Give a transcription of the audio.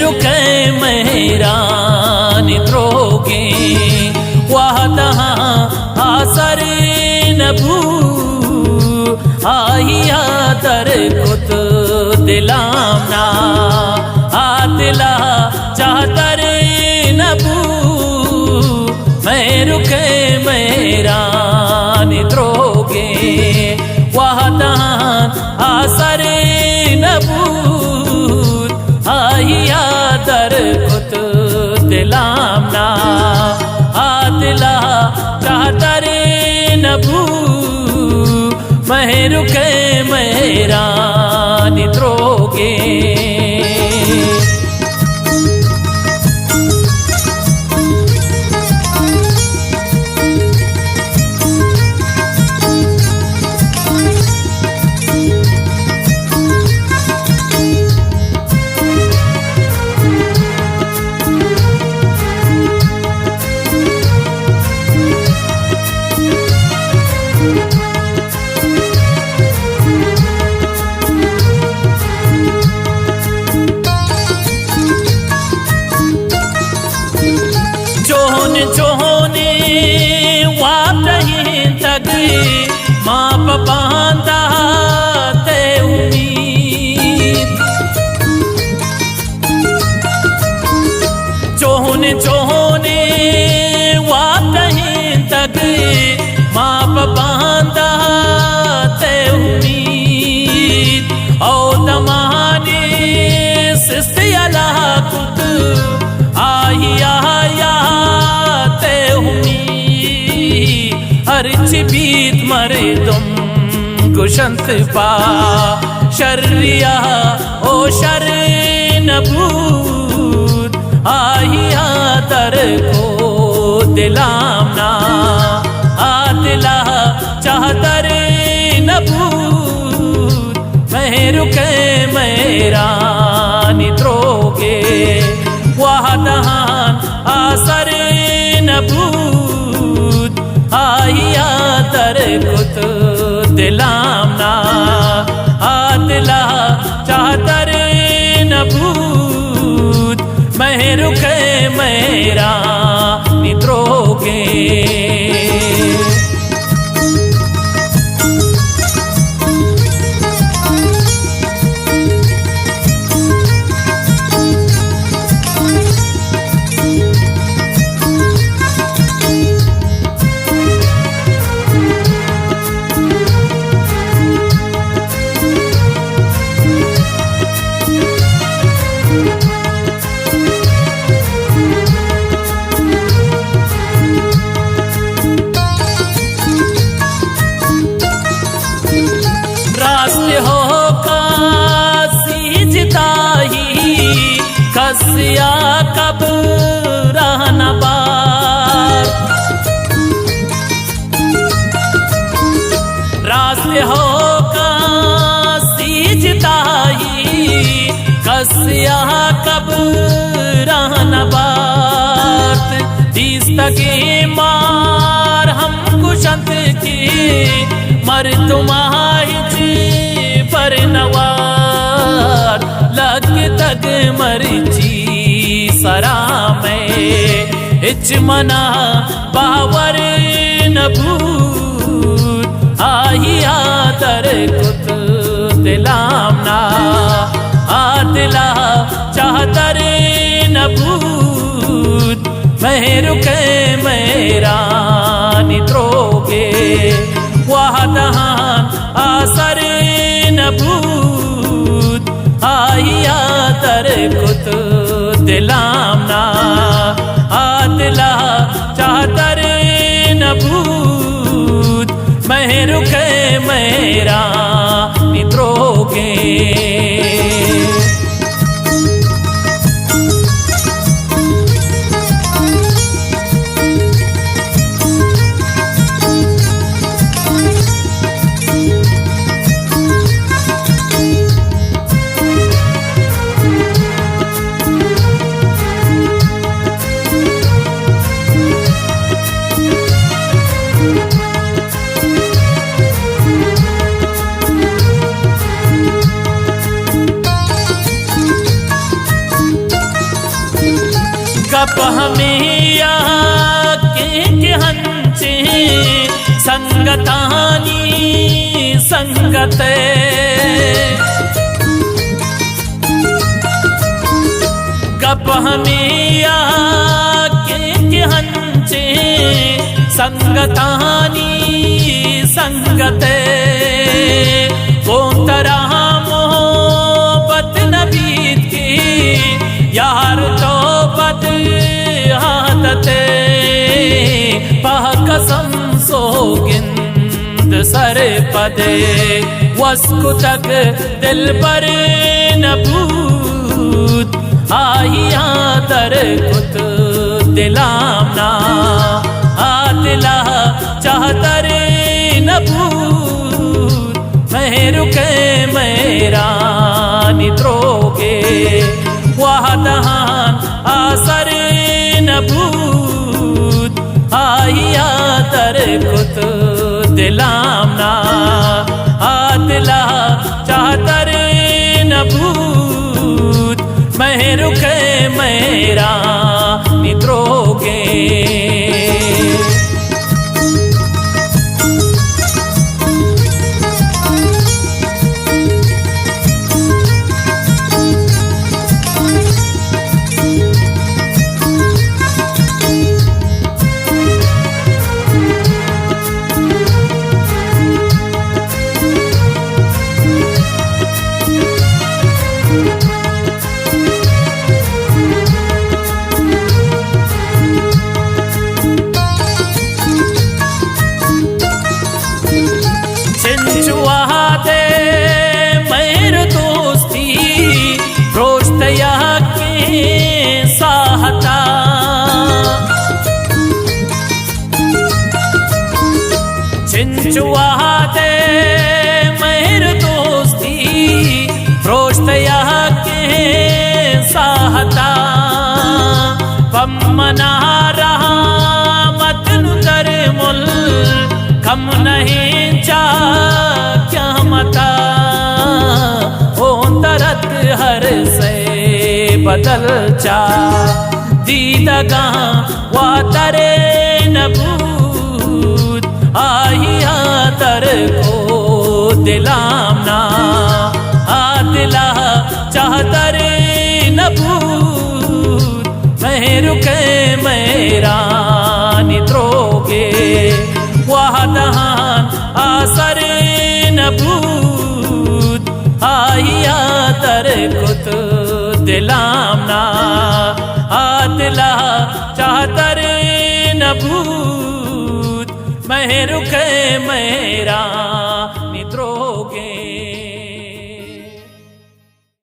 रुके मेरा निद्रोगे वहदहा आसर नबू आहिया दर कुत दिलामना आदिला चाहतर नबू मैं रुके मेरा निद्रोगे वहदहा आसर नबू आहिया दर कुत दिलामना आदिला चाहतर नबू मैं रुके मेरा निद्रोगे चोहने वापही तक माप बांधा ते उम्मीद चोहने वापही तक माप बांधा ते उम्मीद औ दमाने सिस्ती अल्लाह कुत आहिया बीत मरे तुम कुशंत पा शर्रिया ओ शर नबूत आहिया दर को दिलामना आदिला चाहतर नबूत मैं रुके मेरा निद्रोगे वहदहान आसर नबूत आहिया दर कुत दिलामना आदिला चाहतर नबूत मैं रुके मेरा निद्रोगे कसिया कब रहना बार रास्ते हो का सीजता ही कसिया कब रहना बार तीस तके मार हम कुशंत की मर तुम्हारी पर नवार लग तक मर्जी सरा में इच मना बावर नबूत आहिया दर कुत दिलामना आदिला चाहतर नबूत मैं रुके मेरा निद्रोगे वहदहान आसर नबूत आहिया दर कुत दिलामना आदिला चाहतर नबूत मैं रुके मेरा निद्रोगे संगतानी संगते गप हमिया के हंचे संगतानी संगते कोंतरा मोहब्बत नबी की यार तो बद हादते पह कसम सोगिंद सर पदे वस्कु तक दिल पर नबूत आहिया दर कुत दिलामना आदिला चाहतर नबूत मेहरु के मेरा निद्रोगे वाहदहान आसर नबूत आहिया दर कुत दिलामना आदिला चाहतर नबूत मेहरु के मेरा निद्रोगे चिंचुआते मेहर दोस्ती रोशतया के साहता पम्मना रहा मतन दर मुल कम नहीं जा क्या मता हो दरद हर से बदल जा दीदगा वा तरे नबूत आहिया दर को दिलामना आदिला चाहतर नबूत मेहरु के मेरा निद्रोगे वाहदहान आसर नबूत आहिया दर कुत दिलामना आदिला चाहतर नबूत मेहरु के मेरा